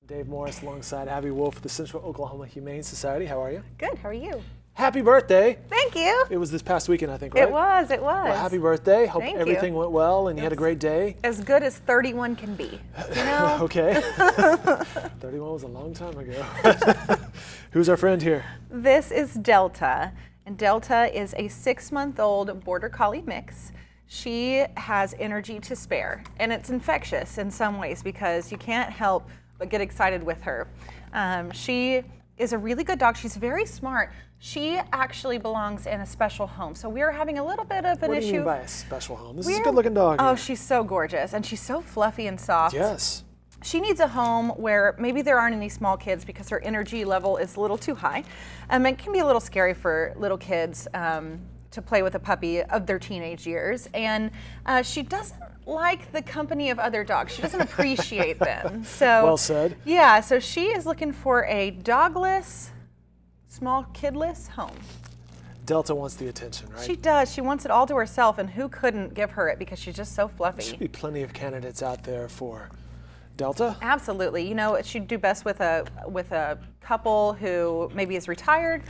Dave Morris alongside Abby Wolf of the Central Oklahoma Humane Society. How are you? Good, how are you? Happy birthday. Thank you. It was this past weekend, I think, right? It was. Well, happy birthday. Hope Thank everything you. went well and you had a great day. As good as 31 can be, you know? Okay. 31 was a long time ago. Who's our friend here? This is Delta, and Delta is a 6-month-old Border Collie mix. She has energy to spare, and it's infectious in some ways because you can't help but get excited with her. She is a really good dog. She's very smart. She actually belongs in a special home. So we are having a little bit of an issue. What do you mean by a special home? This is a good looking dog. Oh, here. she's so gorgeous, and she's so fluffy and soft. Yes. She needs a home where maybe there aren't any small kids because her energy level is a little too high. It can be a little scary for little kids to play with a puppy of their teenage years. And she doesn't like the company of other dogs. She doesn't appreciate them. So Well said. Yeah, so she is looking for a dogless, small kidless home. Delta wants the attention, right? She does. She wants it all to herself, and who couldn't give her it because she's just so fluffy. There should be plenty of candidates out there for Delta. Absolutely. You know, she'd do best with a couple who maybe is retired.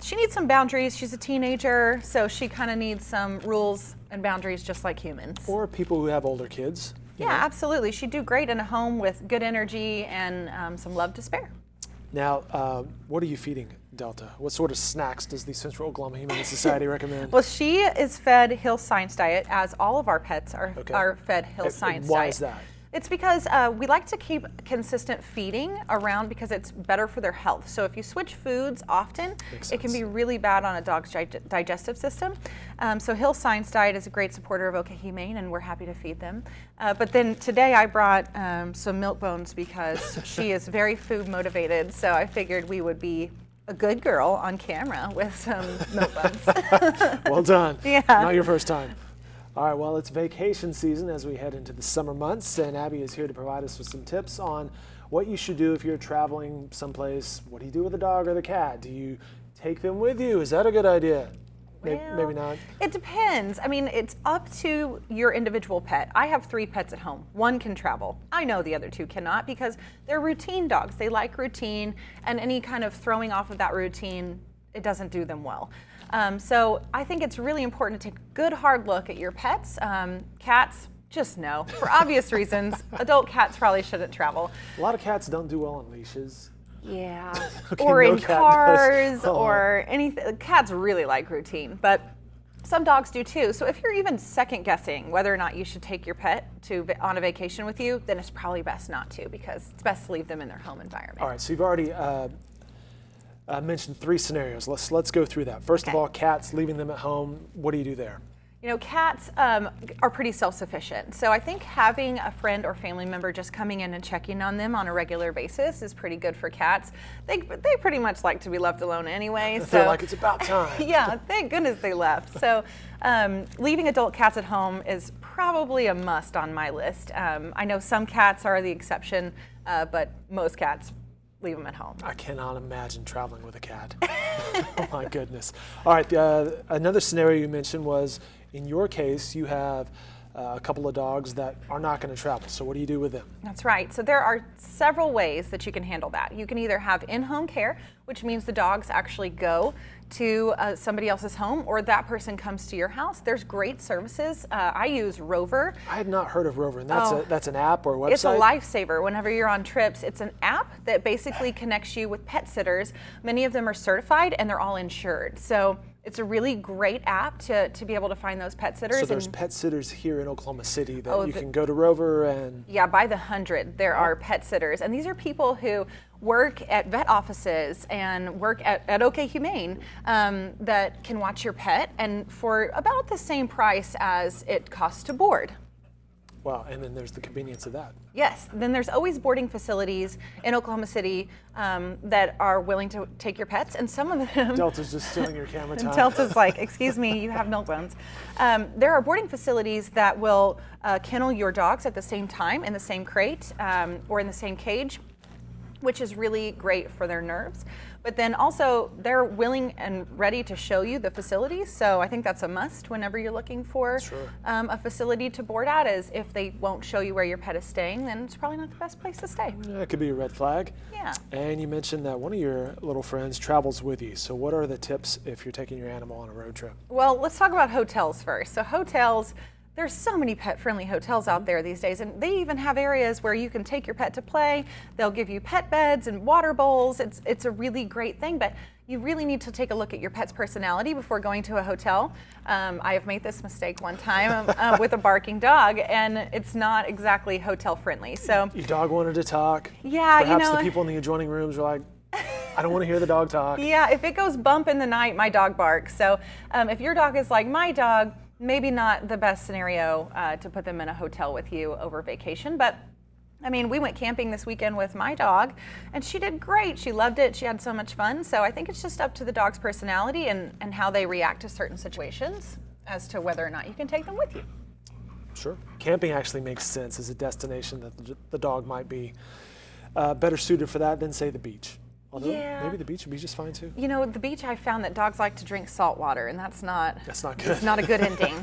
She needs some boundaries. She's a teenager, so she kind of needs some rules and boundaries just like humans. Or people who have older kids. you Yeah, know? absolutely. She'd do great in a home with good energy and some love to spare. Now, what are you feeding Delta? What sort of snacks does the Central Oklahoma Humane Society recommend? Well, she is fed Hill Science Diet, as all of our pets are fed Hill And Science why Diet. is that? It's because we like to keep consistent feeding around because it's better for their health. So if you switch foods often, Makes it can sense. be really bad on a dog's digestive system. So Hill Science Diet is a great supporter of OK Humane, and we're happy to feed them. But then today I brought some Milk Bones because she is very food motivated. So I figured we would be a good girl on camera with some Milk Bones. Well done. Yeah. Not your first time. All right, well, it's vacation season as we head into the summer months, and Abby is here to provide us with some tips on what you should do if you're traveling someplace. What do you do with the dog or the cat? Do you take them with you? Is that a good idea? Maybe not. It depends. I mean, it's up to your individual pet. I have 3 pets at home. One can travel. I know the other 2 cannot because they're routine dogs. They like routine, and any kind of throwing off of that routine, it doesn't do them well. So I think it's really important to take a good hard look at your pets. Cats, just no. For obvious reasons, adult cats probably shouldn't travel. A lot of cats don't do well on leashes. Yeah. Okay, Or no in cat does. cars Oh. or anything. Cats really like routine, but some dogs do too. So if you're even second guessing whether or not you should take your pet on a vacation with you, then it's probably best not to because it's best to leave them in their home environment. All right, so you've already mentioned 3 scenarios. Let's go through that. First of all, cats, leaving them at home. What do you do there? You know, cats are pretty self-sufficient. So I think having a friend or family member just coming in and checking on them on a regular basis is pretty good for cats. They pretty much like to be left alone anyway. They're like, it's about time. Yeah, thank goodness they left. So leaving adult cats at home is probably a must on my list. I know some cats are the exception, but most cats leave them at home. I cannot imagine traveling with a cat. Oh my goodness. All right, another scenario you mentioned was, in your case, you have a couple of dogs that are not going to travel. So what do you do with them? That's right. So there are several ways that you can handle that. You can either have in-home care, which means the dogs actually go to somebody else's home, or that person comes to your house. There's great services. I use Rover. I had not heard of Rover, and that's an app or a website? It's a lifesaver. Whenever you're on trips, it's an app that basically connects you with pet sitters. Many of them are certified, and they're all insured. So it's a really great app to be able to find those pet sitters. So there's pet sitters here in Oklahoma City that you can go to Rover and... Yeah, by the 100, there are pet sitters. And these are people who work at vet offices and work at OK Humane that can watch your pet, and for about the same price as it costs to board. Wow, and then there's the convenience of that. Yes, then there's always boarding facilities in Oklahoma City that are willing to take your pets, and some of them... Delta's just stealing your camera time. And Delta's like, excuse me, you have Milk Bones. There are boarding facilities that will kennel your dogs at the same time in the same crate or in the same cage, which is really great for their nerves. But then also they're willing and ready to show you the facilities. So I think that's a must whenever you're looking for a facility to board at. Is if they won't show you where your pet is staying, then it's probably not the best place to stay. Yeah, it could be a red flag. Yeah. And you mentioned that one of your little friends travels with you. So what are the tips if you're taking your animal on a road trip? Well, let's talk about hotels first. So hotels, there's so many pet-friendly hotels out there these days, and they even have areas where you can take your pet to play. They'll give you pet beds and water bowls. It's a really great thing, but you really need to take a look at your pet's personality before going to a hotel. I have made this mistake one time with a barking dog, and it's not exactly hotel friendly. So your dog wanted to talk. Yeah, Perhaps the people in the adjoining rooms were like, I don't want to hear the dog talk. Yeah, if it goes bump in the night, my dog barks. So if your dog is like my dog, maybe not the best scenario to put them in a hotel with you over vacation. But I mean, we went camping this weekend with my dog, and she did great. She loved it. She had so much fun. So I think it's just up to the dog's personality and how they react to certain situations as to whether or not you can take them with you. Sure. Camping actually makes sense as a destination that the dog might be better suited for that than, say, the beach. Although maybe the beach would be just fine too. You know, the beach, I found that dogs like to drink salt water, and that's not good. It's not a good ending.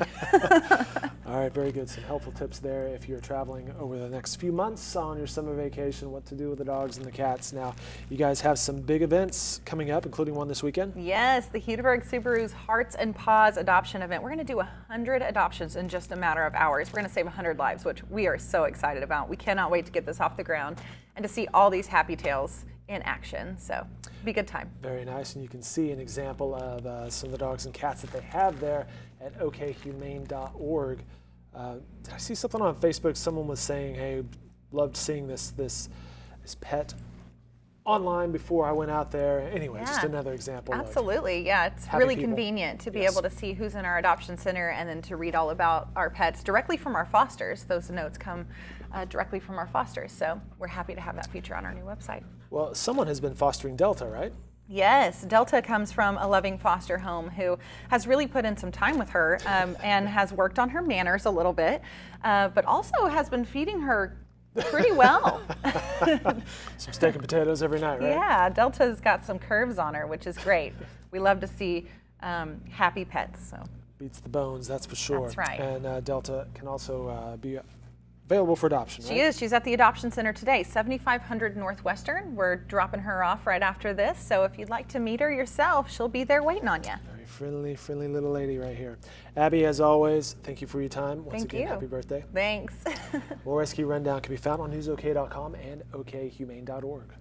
All right, very good. Some helpful tips there if you're traveling over the next few months on your summer vacation, what to do with the dogs and the cats. Now, you guys have some big events coming up, including one this weekend. Yes, the Hudiburg Subaru's Hearts and Paws adoption event. We're going to do 100 adoptions in just a matter of hours. We're going to save 100 lives, which we are so excited about. We cannot wait to get this off the ground and to see all these happy tails in action. So it'll be a good time. Very nice. And you can see an example of some of the dogs and cats that they have there at okhumane.org. Did I see something on Facebook? Someone was saying, hey, loved seeing this pet online before I went out there. Anyway, just another example. Absolutely. Yeah, it's really convenient to be able to see who's in our adoption center and then to read all about our pets directly from our fosters. Those notes come directly from our fosters. So we're happy to have that feature on our new website. Well, someone has been fostering Delta, right? Yes, Delta comes from a loving foster home who has really put in some time with her and has worked on her manners a little bit, but also has been feeding her pretty well. Some steak and potatoes every night, right? Yeah, Delta's got some curves on her, which is great. We love to see happy pets. So beats the bones, that's for sure. That's right. And Delta can also be available for adoption, right? She is. She's at the Adoption Center today, 7500 Northwestern. We're dropping her off right after this. So if you'd like to meet her yourself, she'll be there waiting on you. Very friendly little lady right here. Abby, as always, thank you for your time. Once again, happy birthday. Thanks. More Rescue Rundown can be found on newsok.com and okhumane.org.